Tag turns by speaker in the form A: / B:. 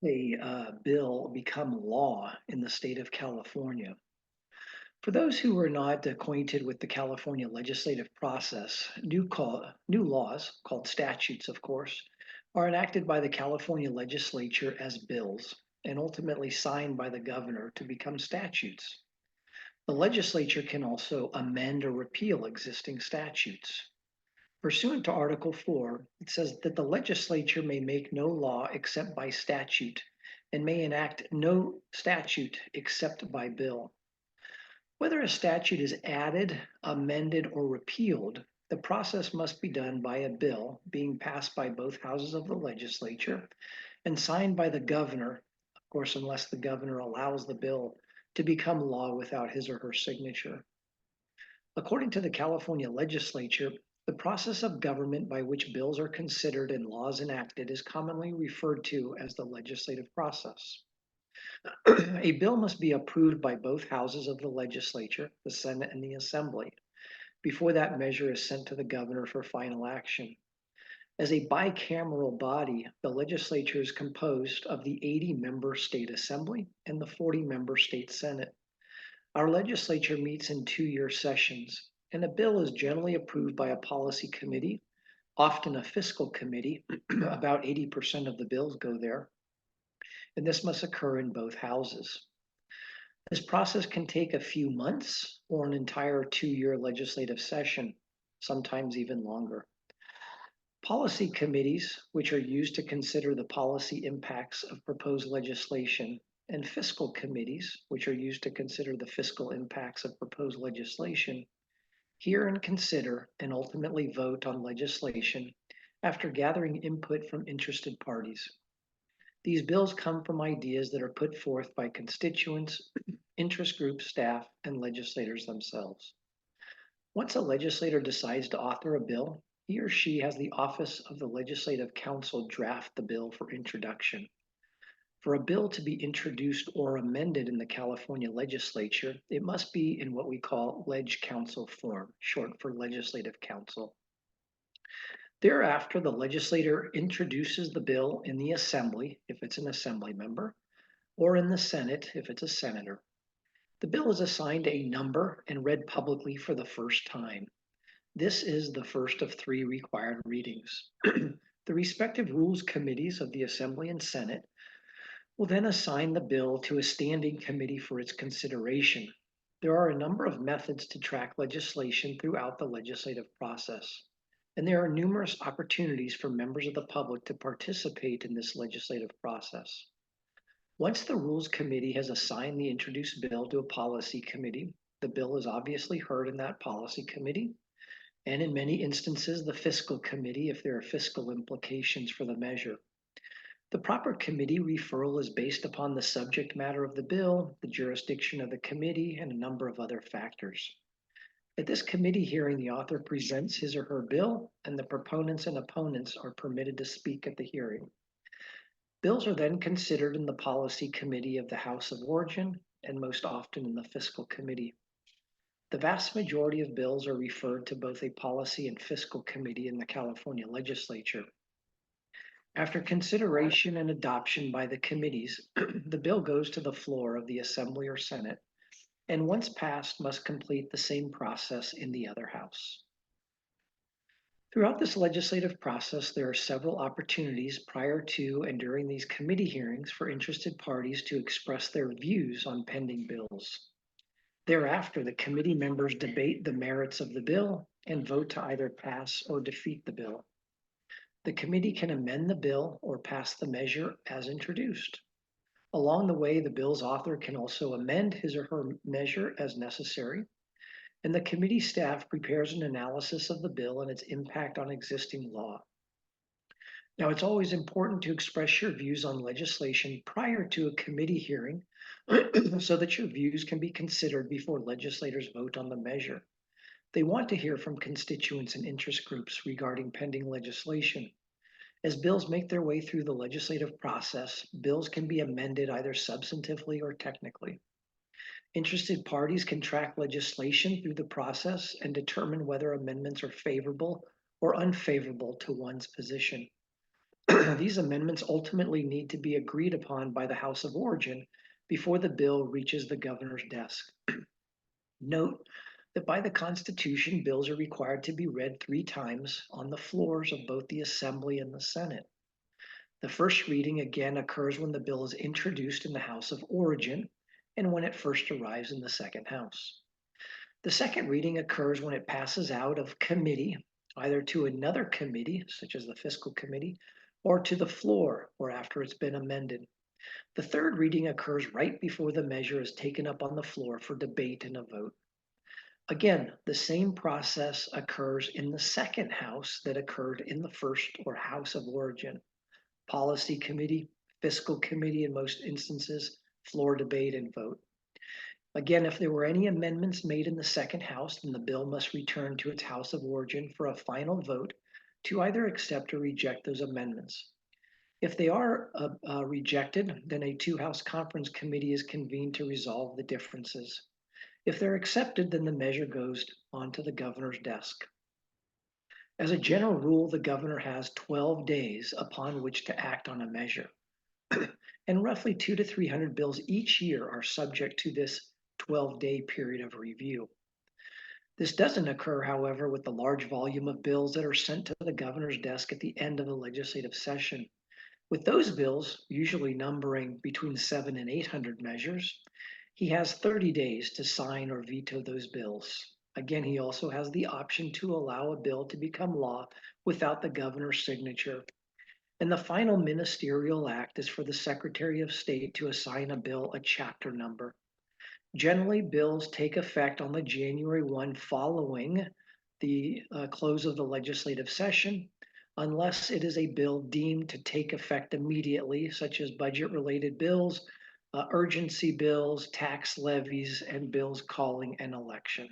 A: A bill become law in the state of California? For those who are not acquainted with the California legislative process, new laws, called statutes, of course, are enacted by the California legislature as bills and ultimately signed by the governor to become statutes. The legislature can also amend or repeal existing statutes. Pursuant to Article 4, it says that the legislature may make no law except by statute and may enact no statute except by bill. Whether a statute is added, amended, or repealed, the process must be done by a bill being passed by both houses of the legislature and signed by the governor, of course, unless the governor allows the bill to become law without his or her signature. According to the California legislature, the process of government by which bills are considered and laws enacted is commonly referred to as the legislative process. A bill must be approved by both houses of the legislature, the Senate and the Assembly, before that measure is sent to the governor for final action. As a bicameral body, the legislature is composed of the 80-member state assembly and the 40-member state senate. Our legislature meets in 2-year sessions, and a bill is generally approved by a policy committee, often a fiscal committee. About 80% of the bills go there, and this must occur in both houses. This process can take a few months or an entire 2-year legislative session, sometimes even longer. Policy committees, which are used to consider the policy impacts of proposed legislation, and fiscal committees, which are used to consider the fiscal impacts of proposed legislation, hear and consider and ultimately vote on legislation after gathering input from interested parties. These bills come from ideas that are put forth by constituents, interest groups, staff, and legislators themselves. Once a legislator decides to author a bill, he or she has the office of the legislative council draft the bill for introduction. For a bill to be introduced or amended in the California legislature, it must be in what we call leg council form, short for legislative council. Thereafter, the legislator introduces the bill in the assembly, if it's an assembly member, or in the Senate, if it's a senator. The bill is assigned a number and read publicly for the first time. This is the first of 3 required readings. The respective rules committees of the Assembly and Senate will then assign the bill to a standing committee for its consideration. There are a number of methods to track legislation throughout the legislative process, and there are numerous opportunities for members of the public to participate in this legislative process. Once the Rules Committee has assigned the introduced bill to a policy committee, the bill is obviously heard in that policy committee, and in many instances, the fiscal committee if there are fiscal implications for the measure. The proper committee referral is based upon the subject matter of the bill, the jurisdiction of the committee, and a number of other factors. At this committee hearing, the author presents his or her bill, and the proponents and opponents are permitted to speak at the hearing. Bills are then considered in the policy committee of the House of Origin, and most often in the fiscal committee. The vast majority of bills are referred to both a policy and fiscal committee in the California legislature. After consideration and adoption by the committees, the bill goes to the floor of the Assembly or Senate, and once passed, must complete the same process in the other house. Throughout this legislative process, there are several opportunities prior to and during these committee hearings for interested parties to express their views on pending bills. Thereafter, the committee members debate the merits of the bill and vote to either pass or defeat the bill. The committee can amend the bill or pass the measure as introduced. Along the way, the bill's author can also amend his or her measure as necessary, and the committee staff prepares an analysis of the bill and its impact on existing law. Now, it's always important to express your views on legislation prior to a committee hearing so that your views can be considered before legislators vote on the measure. They want to hear from constituents and interest groups regarding pending legislation. As bills make their way through the legislative process, bills can be amended either substantively or technically. Interested parties can track legislation through the process and determine whether amendments are favorable or unfavorable to one's position. These amendments ultimately need to be agreed upon by the House of Origin before the bill reaches the governor's desk. Note that by the Constitution, bills are required to be read 3 times on the floors of both the Assembly and the Senate. The first reading again occurs when the bill is introduced in the House of Origin and when it first arrives in the second House. The second reading occurs when it passes out of committee, either to another committee, such as the Fiscal Committee, or to the floor, or after it's been amended. The third reading occurs right before the measure is taken up on the floor for debate and a vote. Again, the same process occurs in the second House that occurred in the first or House of Origin. Policy Committee, Fiscal Committee in most instances, floor debate and vote. Again, if there were any amendments made in the second House, then the bill must return to its House of Origin for a final vote to either accept or reject those amendments. If they are rejected, then a two-house conference committee is convened to resolve the differences. If they're accepted, then the measure goes on to the governor's desk. As a general rule, the governor has 12 days upon which to act on a measure. And roughly 200 to 300 bills each year are subject to this 12-day period of review. This doesn't occur, however, with the large volume of bills that are sent to the governor's desk at the end of the legislative session. With those bills, usually numbering between 700 and 800 measures, he has 30 days to sign or veto those bills. Again, he also has the option to allow a bill to become law without the governor's signature. And the final ministerial act is for the Secretary of State to assign a bill a chapter number. Generally, bills take effect on the January 1 following the close of the legislative session, unless it is a bill deemed to take effect immediately, such as budget-related bills, urgency bills, tax levies, and bills calling an election.